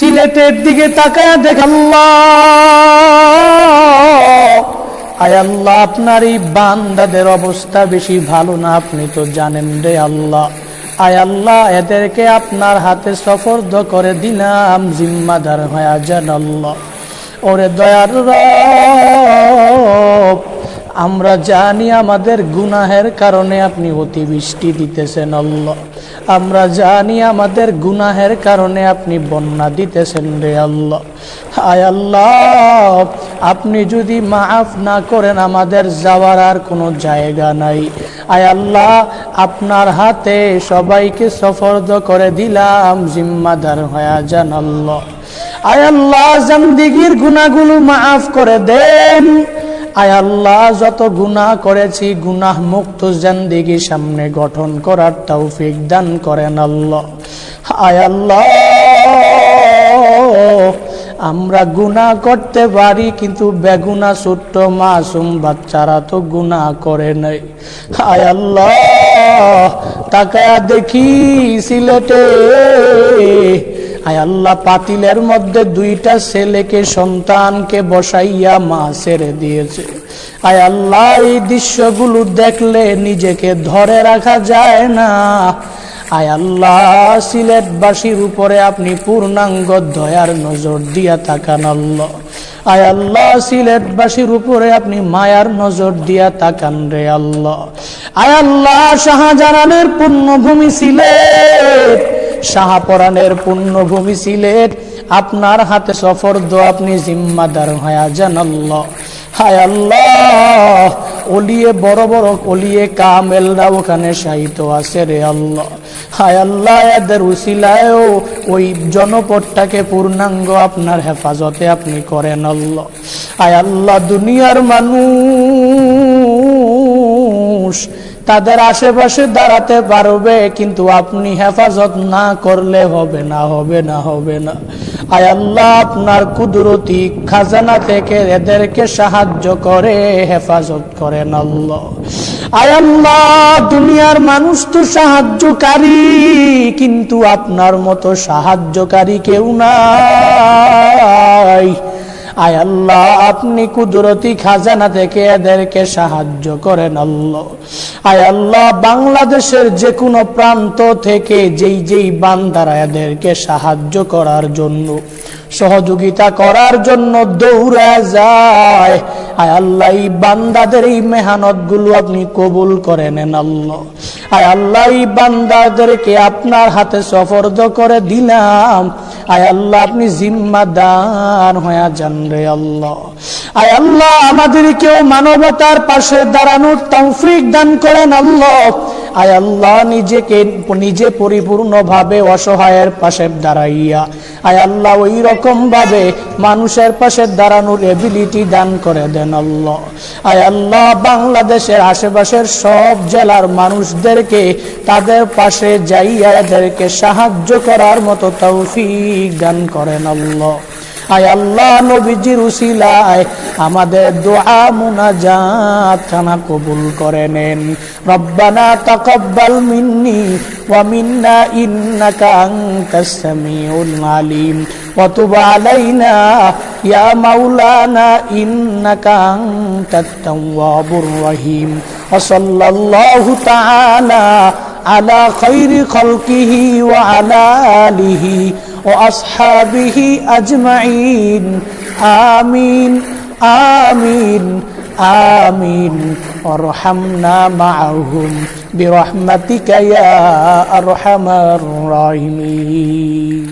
সিলেটের দিকে তাকায় দেখ আল্লাহ, আয় আল্লাহ আপনার এই বান্দাদের অবস্থা বেশি ভালো না, আপনি তো জানেন রে আল্লাহ। আয় আল্লাহ এদেরকে আপনার হাতে সুপর্দ করে দিলাম, জিম্মাদার হয়ে যান আল্লাহ। ওরে দয়ার রব, আমরা জানি আমাদের গুনাহের কারণে আপনি অতিবৃষ্টি দিতেছেন আল্লাহ, আমরা জানি আমাদের গুনাহের কারণে আপনি বন্যা দিতেছেন রে আল্লাহ। আয় আল্লাহ আপনি যদি মাফ না করেন আমাদের যাওয়ার আর কোনো জায়গা নাই। আয় আল্লাহ আপনার হাতে সবাইকে সুপর্দ করে দিলাম, জিম্মাদার হয়ে যান আল্লাহ। আয় আল্লাহ জিন্দেগীর গুনাহগুলো মাফ করে দেন। আয় আল্লাহ যত গুনাহ করেছি গুনাহ মুক্ত জিন্দেগি সামনে গঠন করার তৌফিক দান করেন আল্লাহ। আয় আল্লাহ আমরা গুনাহ করতে পারি কিন্তু বেগুনাহ ছোট্ট মাসুম বাচ্চারা তো গুনাহ করে নাই। আয় আল্লাহ তাকায়া দেখি সিলেটে, আয় আল্লাহ পাতিলের মধ্যে দুইটা ছেলেকে সন্তানকে বসাইয়া মা ছেড়ে দিয়েছে। আয় আল্লাহ এই দৃশ্যগুলো দেখলে নিজেকে ধরে রাখা যায় না। আয় আল্লাহ সিলেটবাসীর উপরে আপনি পূর্ণাঙ্গ দয়ার নজর দিয়া তাকান আল্লাহ। আয় আল্লাহ সিলেটবাসীর উপরে আপনি মায়ার নজর দিয়া তাকান রে আল্লাহ। আয় আল্লাহ শাহজালালের পুণ্যভূমি সিলেট, শাহপরানের পুণ্যভূমি সিলেট আপনার হাতে সুপর্দ, আপনি জিম্মাদার হয়ে যান আল্লাহ। হায় আল্লাহ ওলিয়ে বড় বড় ওলিয়ে কামেলরা ওখানে শায়িত আছে রে আল্লাহ। হায় আল্লাহ এদের উসিলায়ও ওই জনপদটাকে পূর্ণাঙ্গ আপনার হেফাজতে আপনি করেন আল্লাহ। আয় আল্লাহ দুনিয়ার মানুষ তাদের আশেপাশে দাঁড়াতে পারবে কিন্তু আপনি হেফাজত না করলে হবে না, হবে না, হবে না। আয় আল্লাহ আপনার কুদরতি খাজানা থেকে এদেরকে সাহায্য করে হেফাজত করেন আল্লাহ। আয় আল্লাহ দুনিয়ার মানুষ তো সাহায্যকারী কিন্তু আপনার মতো সাহায্যকারী কেউ নাই। আয় আল্লাহ আপনি কুদরতি খাজানা থেকে এদেরকে সাহায্য করেন আল্লাহ। আয় আল্লাহ বাংলাদেশের যে কোনো প্রান্ত থেকে যেই যেই বান্দারা এদেরকে সাহায্য করার জন্য সহযোগিতা করার জন্য দৌড়া যায়, আয় আল্লাহ এই বান্দাদের এই মেহনত গুলো আপনি কবুল করে নেন আল্লাহ। আয় আল্লাহ এই বান্দাদেরকে আপনার হাতে সুপর্দ করে দিলাম, আয় আল্লাহ আপনি জিম্মাদার হয়ে যান রে আল্লাহ। আয় আল্লাহ আমাদেরকেও মানবতার পাশে দাঁড়ানোর তৌফিক দান করেন আল্লাহ। আয় আল্লাহ নিজে পরিপূর্ণভাবে অসহায়ের পাশে দাঁড়াইয়া আয় আল্লাহ ওই রকম ভাবে মানুষের পাশে দাঁড়ানোর এবিলিটি দান করে দেন আল্লাহ। আয় আল্লাহ বাংলাদেশের আশেপাশের সব জেলার মানুষদেরকে তাদের পাশে যাইয়া এদেরকে সাহায্য করার মতো তৌফিক দান করেন আল্লাহ। আয় আল্লাহ নবীজির উসিলায় আমাদের দোয়া মুনাজাত খানা কবুল করে নেন। রব্বানা তাকাব্বাল মিন্নি ওয়া মিন্না ইন্নাকা আনতাস সামিউল আলিম ওয়া তুব আলাইনা ইয়া মাওলানা ইন্নাকা আনতাত তাওয়াবুর রহিম। ওয়া সাল্লাল্লাহু তাআলা আলা খায়রি খালকিহি ওয়া আলা আলিহি وأصحابه أجمعين آمين آمين آمين وارحمنا معهم برحمتك يا أرحم الراحمين.